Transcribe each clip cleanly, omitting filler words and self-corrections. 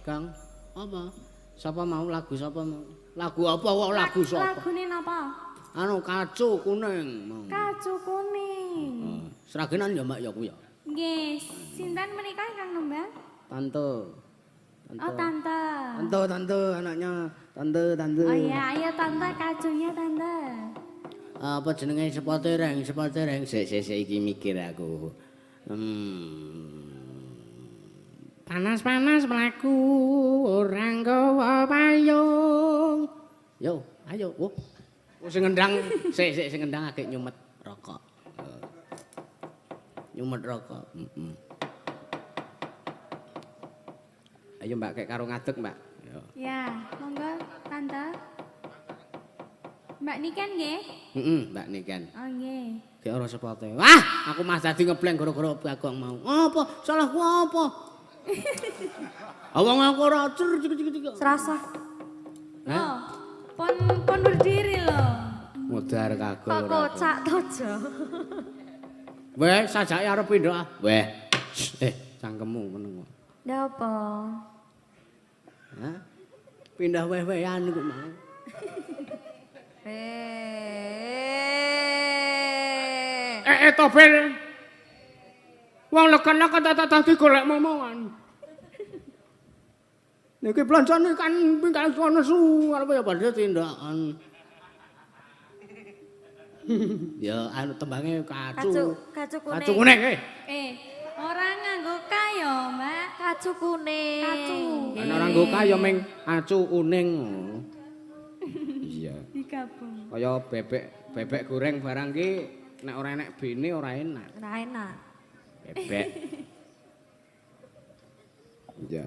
Kang? Apa? Sapa mau lagu sapa mau? Lagu apa kok lagu sapa? Lagune napa? Anu kacu kuning mau. Kacu kuning. Seragenan ya Mbak ya ku ya. Nggih, sinten menika Kang Nembang? Tante. Oh, tante. Tante anaknya. Tante. Oh iya, ayo tante kacunya tante. Apa jenenge sepotereng. Sik iki mikir aku. Panas mlaku orang gawa payung. Yo, ayo. Oh, sing ngendang, sing ngendang agek nyumet rokok. Nyumet rokok. Ayo Mbak kek karo ngadeg, Mbak. Yo. Ya, monggo tante. Mbak Niken nggih? Mbak Niken. Oh nggih. Ki ora sepote. Wah, aku mas dadi ngebleng gara-gara Bagong mau. Apa? Salahku apa? Awang aku ora cek. Serasa. Oh, pon berdiri loh. Modar kagol. Kok kocak tojo. Weh, sajake arep pindah. Weh. Cangkemmu meneng. Ndak apa? Hah? Pindah weh-wehan iku mau. Tobel. Wong leken-leken tadi golek momongan. Niki blancane kan pingkal kono su arep ya badhe tindakan. Ya anu tembange kacu. Kacu kuning. Kacu kuning Ora nganggo kayo, Mbak. Kacu kuning. Kacu. Ana ora nggo kaya ming acu kuning. Iya. Digabung. Kaya bebek goreng barang ki nek ora enek bene ora enak. Ora enak. Bebek. Iya.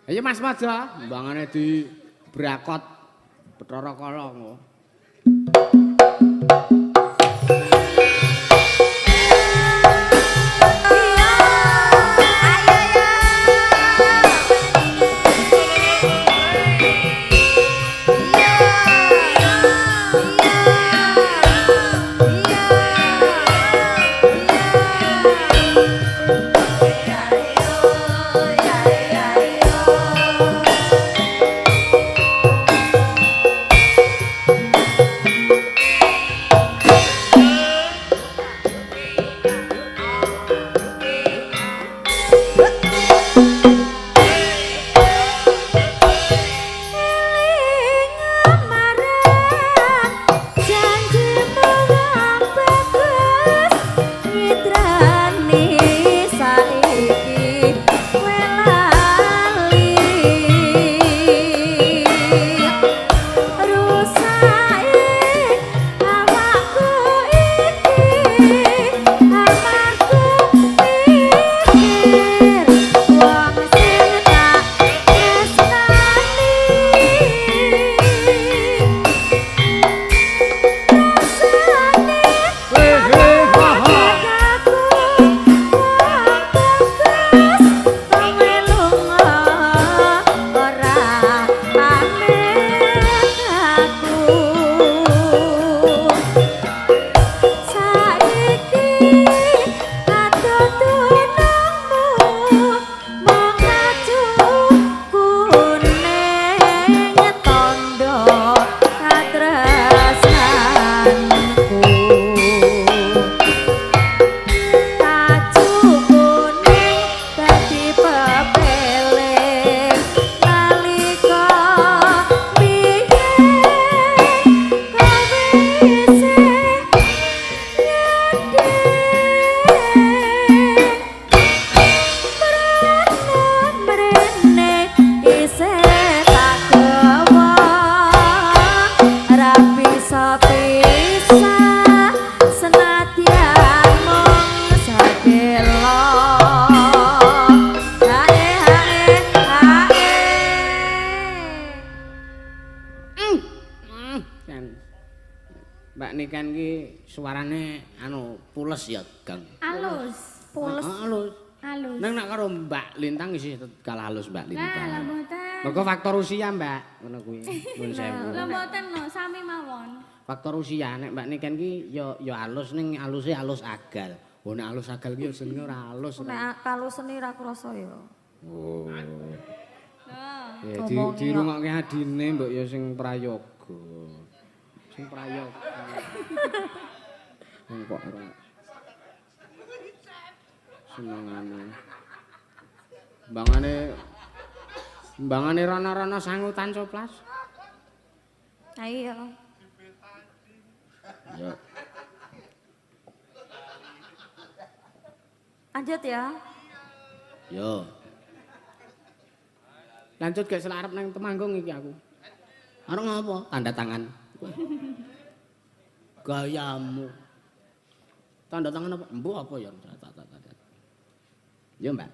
Ayo Mas Maja, mbangane di brakot Bathara Kala ngono. Mbak Niken ki suarane anu pules ya, Gang. Alus. Pules. Alus. Alus. Nang nak karo Mbak Lintang isih kalah halus Mbak Lintang. Lah mboten. Mergo faktor usia, Mbak. Ngono kuwi. Nuwun sewu. Lah mboten no, sami mawon. Faktor usia nek Mbak Niken ki ya alus ning aluse alus agal. Oh nek alus agal ki jenenge ora alus. Nek kalau seni ra krasa ya. Oh. Ya dirungokke adine mbok ya sing prayoga. Sing prayoga. Wong kok ora senengane. Mbangane rana-rana sangutan coplas. Ayo. Ya. Lanjut ya. Yo. Lanjut gak selarep nang Temanggung iki aku. Arep ngapa? Tanda tangan. Gayamu. Tanda tangan apa? Embu apa ya? Yo, Mbak.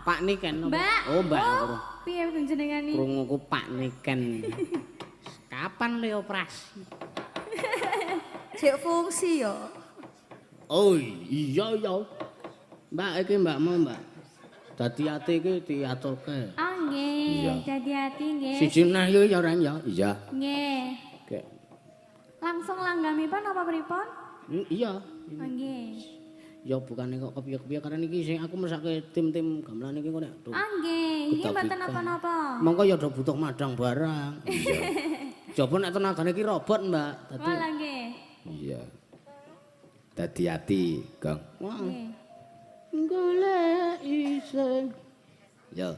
Pak Niken. Mbak. Oh, Mbak. Oh, piye jenengane? Krunguku Pak Niken. Kapan le operasi? Cek fungsi yo. Oh, iya ya. Mbak iki mbakmu, Mbak. Dadi ati iki diaturke. Oh, nggih. Dadi ati nggih. Siji nah yo ya ora ya. Iya. Nggih. Oke. Langsung langgamipun apa pripun? Iya. Oh, nggih. Ya bukannya kok kepiye-kepiye karena iki sing aku mesake tim-tim gamelan iki kok nek. Ah nggih, nggih mboten napa-napa. Mongko ya do butuh madang barang. Iya. Coba nek tenagane iki robot, Mbak. Dadi. Wala nggih. Iya. Dadi ati, Kang. Wah. Nggih. Golek iseng. Ya.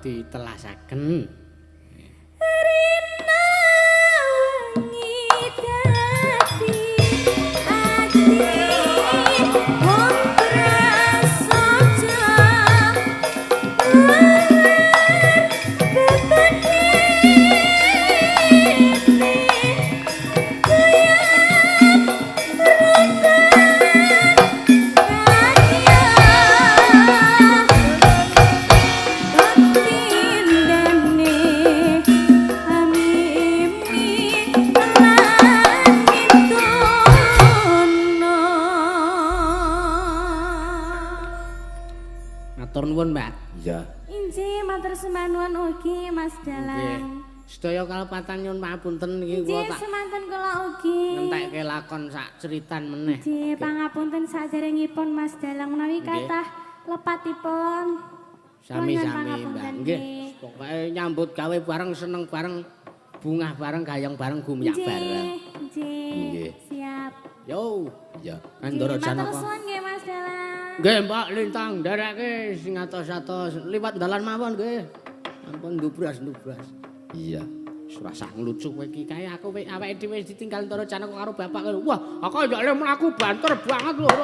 ditelasaken. Rina wangi dadi ati wong prasaja Matur nuwun, Mbak. Iya. Injih matur sembah nuwun ugi Mas Nggih. Dalang. Sedaya kalepatan nyuwun pangapunten iki Injih kula tak semanten kula ugi. ngentekke lakon sak ceritan meneh. Injih pangapunten saderengipun Mas Dalang menawi kathah lepatipun. Sami-sami, Mbak. pangapunten, Nggih. nggih. Pokoke nyambut gawe bareng, seneng bareng, bungah bareng, gayeng bareng, gumiyak bareng. Injih. Nggih. Siap. Yo, Iya. Andara Injih, matur Janaka. suwun nggih Mas Dalang. Nggih, Mbak Lintang ndereke sing atos-atos liwat dalan mawon nggih. Ampun ndubras. Iya. Surasah nglucu kowe iki kae aku awake dhewe wis ditinggal Ndara Janaka karo bapak. Wah, aku yo mlaku banter banget lho.